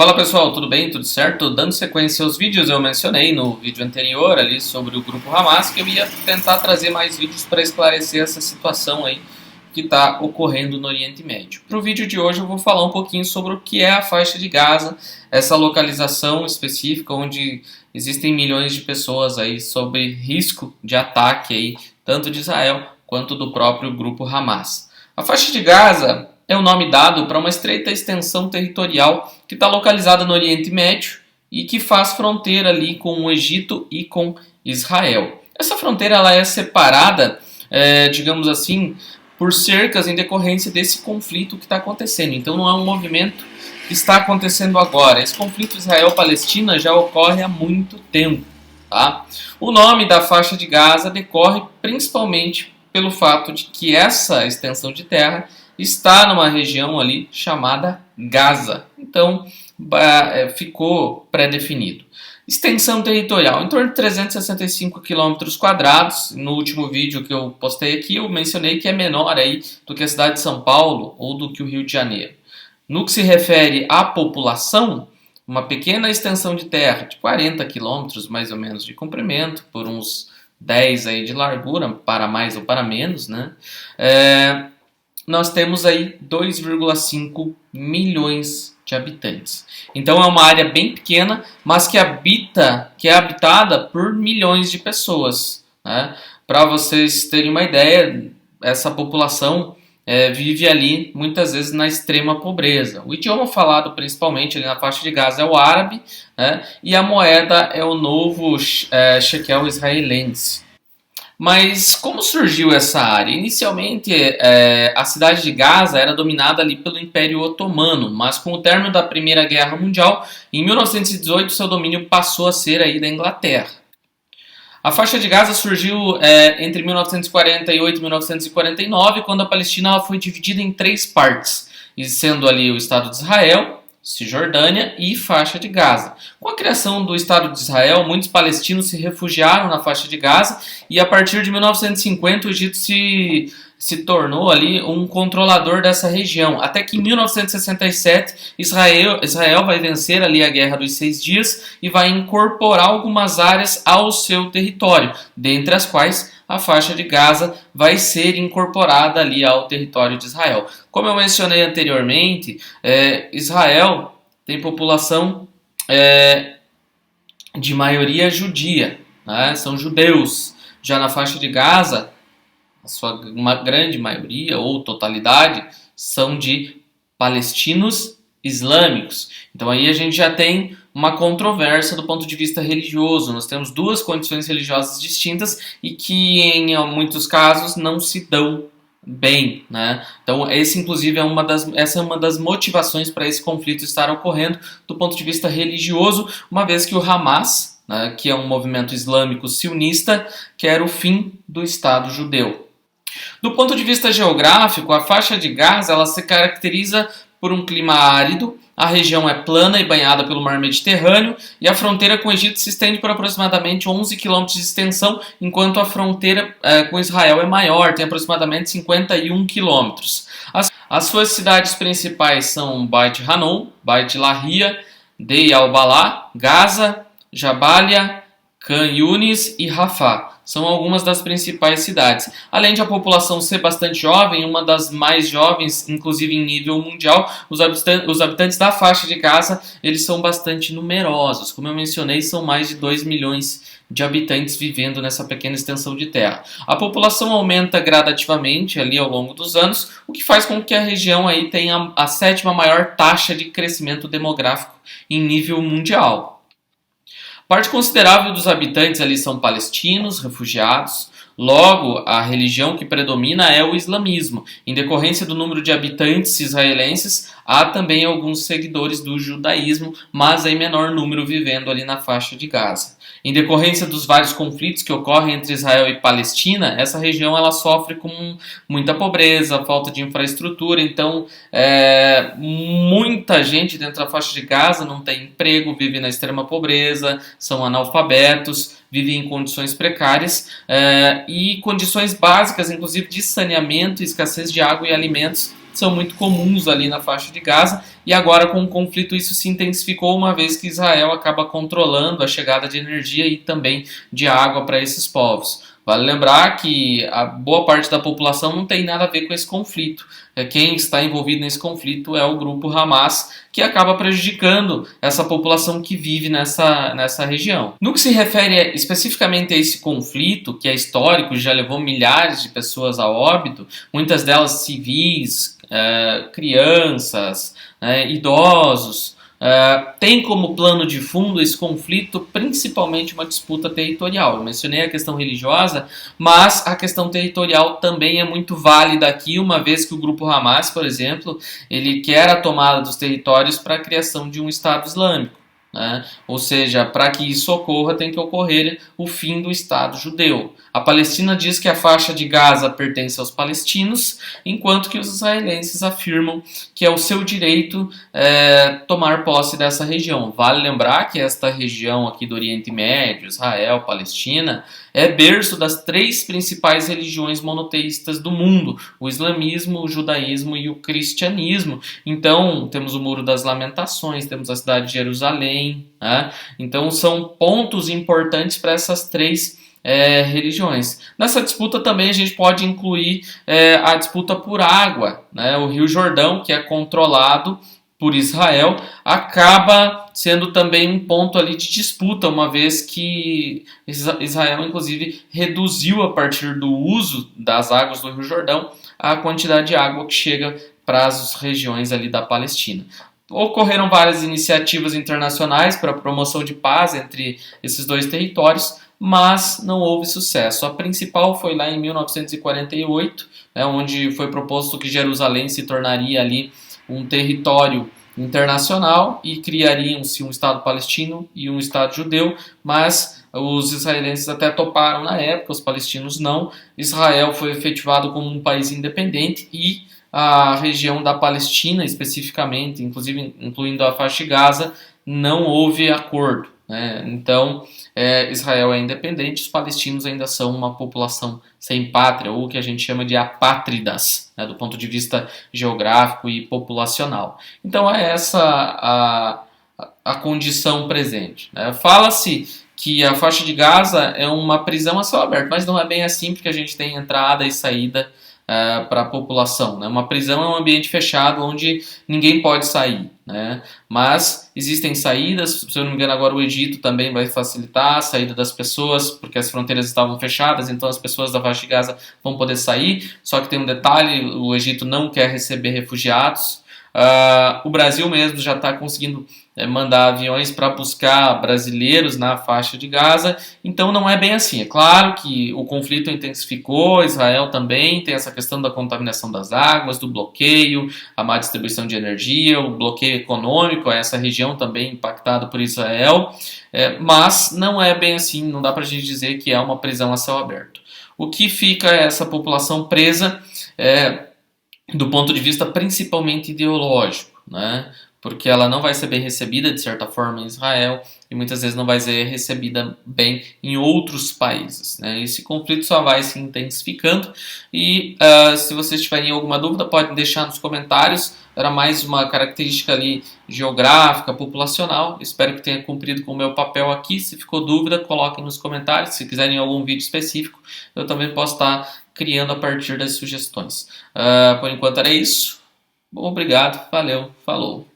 Fala pessoal, tudo bem? Tudo certo? Dando sequência aos vídeos, eu mencionei no vídeo anterior ali sobre o grupo Hamas que eu ia tentar trazer mais vídeos para esclarecer essa situação aí que está ocorrendo no Oriente Médio. Para o vídeo de hoje eu vou falar um pouquinho sobre o que é a faixa de Gaza, essa localização específica onde existem milhões de pessoas aí sob risco de ataque aí, tanto de Israel quanto do próprio grupo Hamas. A faixa de Gaza é o nome dado para uma estreita extensão territorial que está localizada no Oriente Médio e que faz fronteira ali com o Egito e com Israel. Essa fronteira ela é separada, digamos assim, por cercas em decorrência desse conflito que está acontecendo. Então não é um movimento que está acontecendo agora. Esse conflito Israel-Palestina já ocorre há muito tempo. Tá? O nome da faixa de Gaza decorre principalmente pelo fato de que essa extensão de terra está numa região ali chamada Gaza. Então, ficou pré-definido. Extensão territorial, em torno de 365 km². No último vídeo que eu postei aqui, eu mencionei que é menor aí do que a cidade de São Paulo ou do que o Rio de Janeiro. No que se refere à população, uma pequena extensão de terra, de 40 km mais ou menos de comprimento, por uns 10 aí de largura, para mais ou para menos, né? Nós temos aí 2,5 milhões de habitantes. Então é uma área bem pequena, mas que é habitada por milhões de pessoas. Né? Para vocês terem uma ideia, essa população vive ali muitas vezes na extrema pobreza. O idioma falado principalmente ali na faixa de Gaza é o árabe, né? E a moeda é o novo shekel israelense. Mas como surgiu essa área? Inicialmente, a cidade de Gaza era dominada ali pelo Império Otomano, mas com o término da Primeira Guerra Mundial, em 1918, seu domínio passou a ser aí da Inglaterra. A faixa de Gaza surgiu entre 1948 e 1949, quando a Palestina ela foi dividida em 3 partes, sendo ali o Estado de Israel, Cisjordânia e faixa de Gaza. Com a criação do Estado de Israel, muitos palestinos se refugiaram na faixa de Gaza e a partir de 1950 o Egito se tornou ali um controlador dessa região. Até que em 1967 Israel vai vencer ali a Guerra dos 6 Dias e vai incorporar algumas áreas ao seu território, dentre as quais a faixa de Gaza vai ser incorporada ali ao território de Israel. Como eu mencionei anteriormente, Israel tem população de maioria judia, né? São judeus. Já na faixa de Gaza, uma grande maioria ou totalidade são de palestinos islâmicos. Então aí a gente já tem uma controvérsia do ponto de vista religioso. Nós temos 2 condições religiosas distintas e que em muitos casos não se dão bem, né? Então inclusive essa é uma das motivações para esse conflito estar ocorrendo do ponto de vista religioso, uma vez que o Hamas, né, que é um movimento islâmico sionista, quer o fim do Estado judeu. Do ponto de vista geográfico, a faixa de Gaza ela se caracteriza por um clima árido, a região é plana e banhada pelo mar Mediterrâneo e a fronteira com o Egito se estende por aproximadamente 11 km de extensão, enquanto a fronteira com Israel é maior, tem aproximadamente 51 km. As suas cidades principais são Beit Hanon, Beit Lahia, Dei al-Balá, Gaza, Jabalia, Khan Yunis e Rafah. São algumas das principais cidades. Além de a população ser bastante jovem, uma das mais jovens, inclusive em nível mundial, os habitantes da faixa de Gaza, eles são bastante numerosos. Como eu mencionei, são mais de 2 milhões de habitantes vivendo nessa pequena extensão de terra. A população aumenta gradativamente ali ao longo dos anos, o que faz com que a região aí tenha a 7ª maior taxa de crescimento demográfico em nível mundial. Parte considerável dos habitantes ali são palestinos, refugiados. Logo, a religião que predomina é o islamismo. Em decorrência do número de habitantes israelenses, há também alguns seguidores do judaísmo, mas em menor número vivendo ali na faixa de Gaza. Em decorrência dos vários conflitos que ocorrem entre Israel e Palestina, essa região ela sofre com muita pobreza, falta de infraestrutura, então muita gente dentro da faixa de Gaza não tem emprego, vive na extrema pobreza, são analfabetos, vivem em condições precárias e condições básicas, inclusive de saneamento e escassez de água e alimentos, são muito comuns ali na faixa de Gaza, e agora com o conflito isso se intensificou, uma vez que Israel acaba controlando a chegada de energia e também de água para esses povos. Vale lembrar que a boa parte da população não tem nada a ver com esse conflito. Quem está envolvido nesse conflito é o grupo Hamas, que acaba prejudicando essa população que vive nessa região. No que se refere especificamente a esse conflito, que é histórico, já levou milhares de pessoas a óbito, muitas delas civis, crianças, idosos, tem como plano de fundo esse conflito principalmente uma disputa territorial. Eu mencionei a questão religiosa, mas a questão territorial também é muito válida aqui, uma vez que o grupo Hamas, por exemplo, ele quer a tomada dos territórios para a criação de um Estado Islâmico. Ou seja, para que isso ocorra, tem que ocorrer o fim do Estado judeu. A Palestina diz que a faixa de Gaza pertence aos palestinos, enquanto que os israelenses afirmam que é o seu direito tomar posse dessa região. Vale lembrar que esta região aqui do Oriente Médio, Israel, Palestina, é berço das 3 principais religiões monoteístas do mundo: o islamismo, o judaísmo e o cristianismo. Então, temos o Muro das Lamentações, temos a cidade de Jerusalém. Então, são pontos importantes para essas 3 religiões. Nessa disputa também a gente pode incluir a disputa por água. O Rio Jordão, que é controlado por Israel, acaba sendo também um ponto ali de disputa, uma vez que Israel, inclusive, reduziu a partir do uso das águas do Rio Jordão a quantidade de água que chega para as regiões ali da Palestina. Ocorreram várias iniciativas internacionais para a promoção de paz entre esses 2 territórios, mas não houve sucesso. A principal foi lá em 1948, onde foi proposto que Jerusalém se tornaria ali um território internacional e criariam-se um Estado palestino e um Estado judeu, mas os israelenses até toparam na época, os palestinos não. Israel foi efetivado como um país independente e a região da Palestina, especificamente, inclusive incluindo a faixa de Gaza, não houve acordo. Então, Israel é independente, os palestinos ainda são uma população sem pátria, ou o que a gente chama de apátridas, do ponto de vista geográfico e populacional. Então, é essa a condição presente. Fala-se que a faixa de Gaza é uma prisão a céu aberto, mas não é bem assim, porque a gente tem entrada e saída para a população. Uma prisão é um ambiente fechado onde ninguém pode sair. Mas existem saídas, se eu não me engano agora o Egito também vai facilitar a saída das pessoas, porque as fronteiras estavam fechadas, então as pessoas da faixa de Gaza vão poder sair, só que tem um detalhe: o Egito não quer receber refugiados. O Brasil mesmo já está conseguindo mandar aviões para buscar brasileiros na faixa de Gaza, então não é bem assim. É claro que o conflito intensificou, Israel também tem essa questão da contaminação das águas, do bloqueio, a má distribuição de energia, o bloqueio econômico, essa região também impactada por Israel, mas não é bem assim, não dá para a gente dizer que é uma prisão a céu aberto. O que fica é essa população presa do ponto de vista principalmente ideológico, porque ela não vai ser bem recebida, de certa forma, em Israel, e muitas vezes não vai ser recebida bem em outros países. Esse conflito só vai se intensificando, e se vocês tiverem alguma dúvida, podem deixar nos comentários. Era mais uma característica ali geográfica, populacional. Espero que tenha cumprido com o meu papel aqui. Se ficou dúvida, coloquem nos comentários. Se quiserem algum vídeo específico, eu também posso estar criando a partir das sugestões. Por enquanto era isso. Obrigado, valeu, falou.